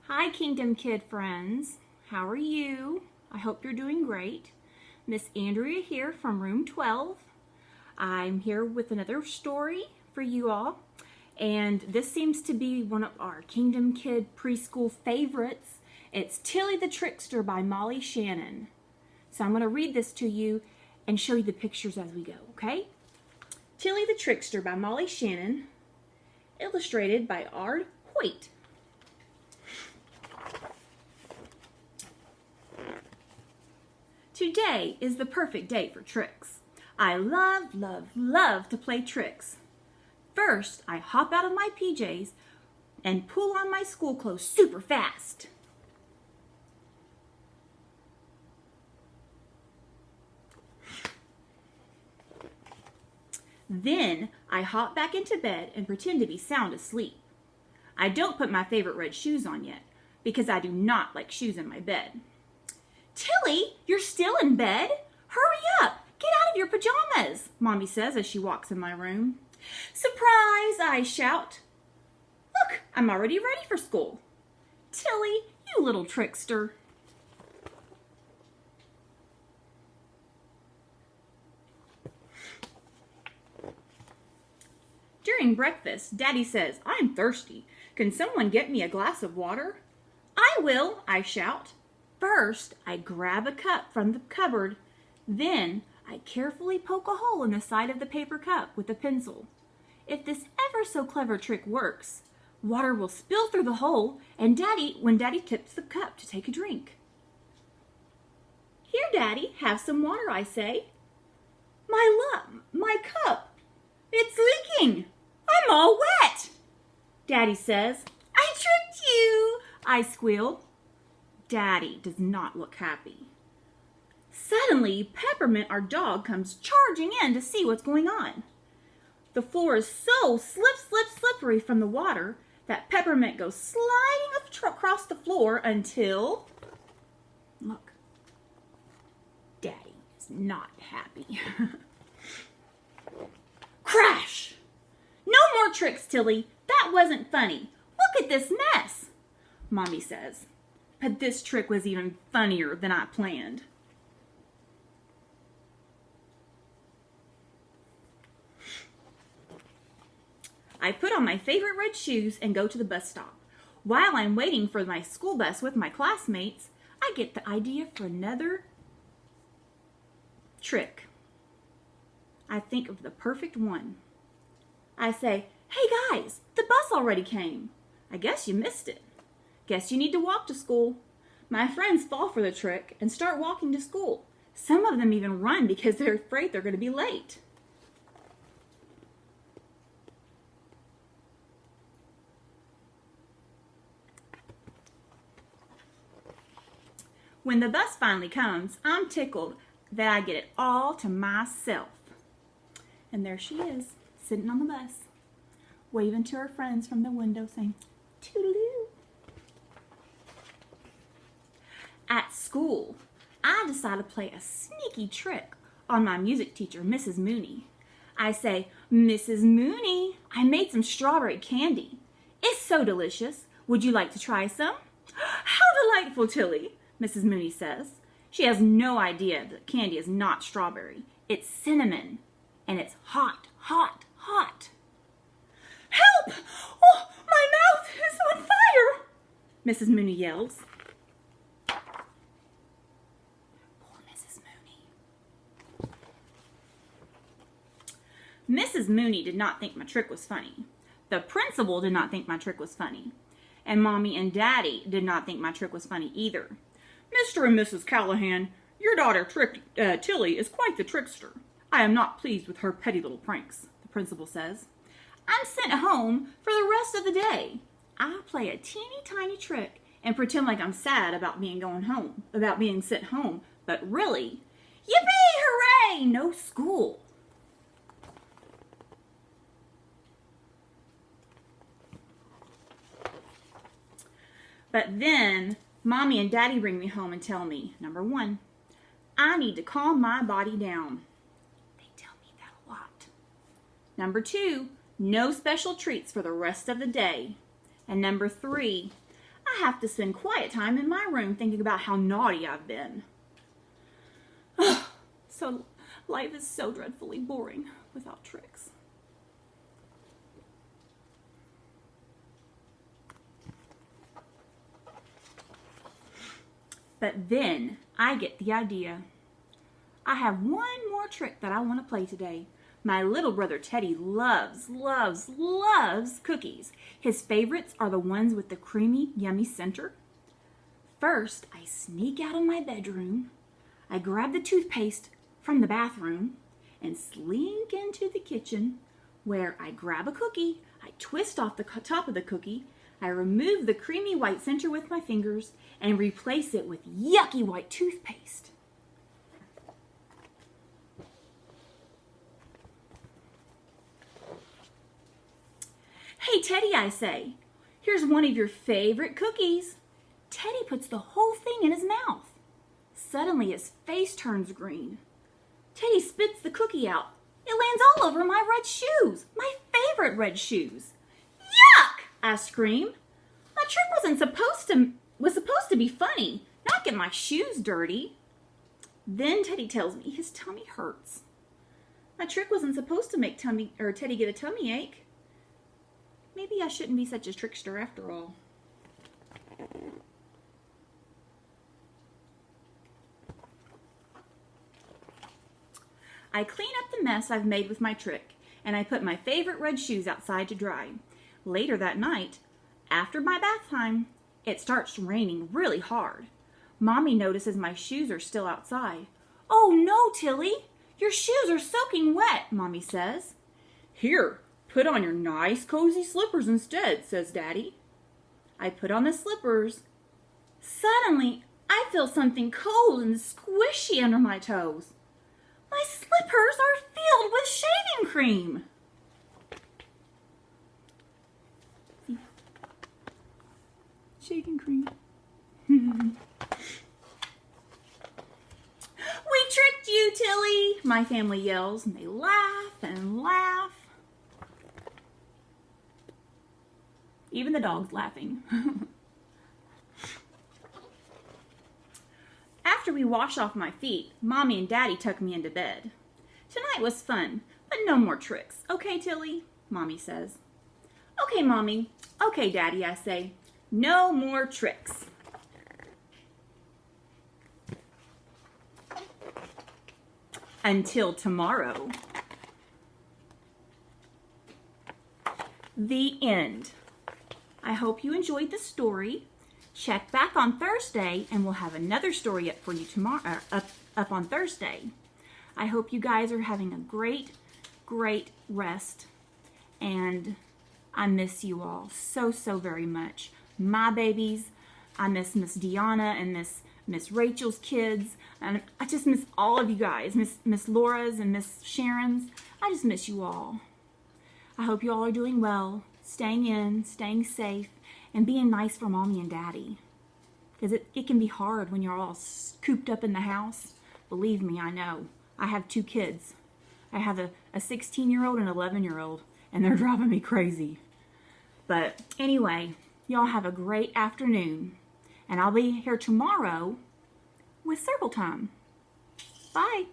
Hi, Kingdom Kid friends. How are you? I hope you're doing great. Miss Andrea here from room 12. I'm here with another story for you all. And this seems to be one of our Kingdom Kid preschool favorites. It's Tilly the Trickster by Molly Shannon. So I'm going to read this to you and show you the pictures as we go, okay? Tilly the Trickster by Molly Shannon, illustrated by Ard Hoyt. Today is the perfect day for tricks. I love, love, love to play tricks. First, I hop out of my PJs and pull on my school clothes super fast. Then, I hop back into bed and pretend to be sound asleep. I don't put my favorite red shoes on yet, because I do not like shoes in my bed. Tilly, you're still in bed? Hurry up! Get out of your pajamas, Mommy says as she walks in my room. Surprise, I shout. Look, I'm already ready for school. Tilly, you little trickster. During breakfast, Daddy says, I'm thirsty. Can someone get me a glass of water? I will, I shout. First, I grab a cup from the cupboard. Then, I carefully poke a hole in the side of the paper cup with a pencil. If this ever so clever trick works, water will spill through the hole and when Daddy tips the cup to take a drink. Here, Daddy, have some water, I say. My cup, it's leaking. I'm all wet, Daddy says. I tricked you, I squeal. Daddy does not look happy. Suddenly, Peppermint, our dog, comes charging in to see what's going on. The floor is so slippery from the water that Peppermint goes sliding across the floor until... Look, Daddy is not happy. Crash! No more tricks, Tilly. That wasn't funny. Look at this mess, Mommy says. But this trick was even funnier than I planned. I put on my favorite red shoes and go to the bus stop. While I'm waiting for my school bus with my classmates, I get the idea for another trick. I think of the perfect one. I say, hey guys, the bus already came. I guess you missed it. Guess you need to walk to school. My friends fall for the trick and start walking to school. Some of them even run because they're afraid they're going to be late. When the bus finally comes, I'm tickled that I get it all to myself. And there she is, sitting on the bus, waving to her friends from the window saying, toodaloo. At school, I decide to play a sneaky trick on my music teacher, Mrs. Mooney. I say, Mrs. Mooney, I made some strawberry candy. It's so delicious. Would you like to try some? How delightful, Tilly, Mrs. Mooney says. She has no idea that candy is not strawberry. It's cinnamon, and it's hot, hot, hot. Help! Oh, my mouth is on fire, Mrs. Mooney yells. Mrs. Mooney did not think my trick was funny. The principal did not think my trick was funny. And Mommy and Daddy did not think my trick was funny either. Mr. and Mrs. Callahan, your daughter Tilly is quite the trickster. I am not pleased with her petty little pranks, the principal says. I'm sent home for the rest of the day. I play a teeny tiny trick and pretend like I'm sad about being sent home. But really, yippee, hooray, no school. But then, Mommy and Daddy bring me home and tell me, number one, I need to calm my body down. They tell me that a lot. Number two, no special treats for the rest of the day. And number three, I have to spend quiet time in my room thinking about how naughty I've been. So life is so dreadfully boring without tricks. But then I get the idea. I have one more trick that I want to play today. My little brother Teddy loves cookies. His favorites are the ones with the creamy, yummy center. First, I sneak out of my bedroom. I grab the toothpaste from the bathroom and slink into the kitchen where I grab a cookie. I twist off the top of the cookie. I remove the creamy white center with my fingers and replace it with yucky white toothpaste. Hey, Teddy, I say, here's one of your favorite cookies. Teddy puts the whole thing in his mouth. Suddenly, his face turns green. Teddy spits the cookie out. It lands all over my red shoes, my favorite red shoes. Yuck! I scream. My trick was supposed to be funny, not get my shoes dirty. Then Teddy tells me his tummy hurts. My trick wasn't supposed to make Teddy get a tummy ache. Maybe I shouldn't be such a trickster after all. I clean up the mess I've made with my trick, and I put my favorite red shoes outside to dry. Later that night, after my bath time, it starts raining really hard. Mommy notices my shoes are still outside. "Oh no, Tilly, your shoes are soaking wet," Mommy says. "Here, put on your nice cozy slippers instead," says Daddy. I put on the slippers. Suddenly, I feel something cold and squishy under my toes. My slippers are filled with shaving cream. Shaving cream. "We tricked you, Tilly," my family yells, and they laugh and laugh. Even the dog's laughing. After we wash off my feet, Mommy and Daddy tuck me into bed. "Tonight was fun, but no more tricks. Okay, Tilly?" Mommy says. "Okay, Mommy. Okay, Daddy," I say. "No more tricks." Until tomorrow. The end. I hope you enjoyed the story. Check back on Thursday and we'll have another story up for you tomorrow, up on Thursday. I hope you guys are having a great rest, and I miss you all so very much. My babies, I miss Miss Deanna and Miss Rachel's kids, and I just miss all of you guys, Miss Laura's and Miss Sharon's. I just miss you all. I hope you all are doing well, staying in, staying safe, and being nice for Mommy and Daddy. Because it can be hard when you're all cooped up in the house. Believe me, I know. I have 2 kids. I have a 16-year-old and an 11-year-old, and they're driving me crazy. But anyway, y'all have a great afternoon, and I'll be here tomorrow with Circle Time. Bye.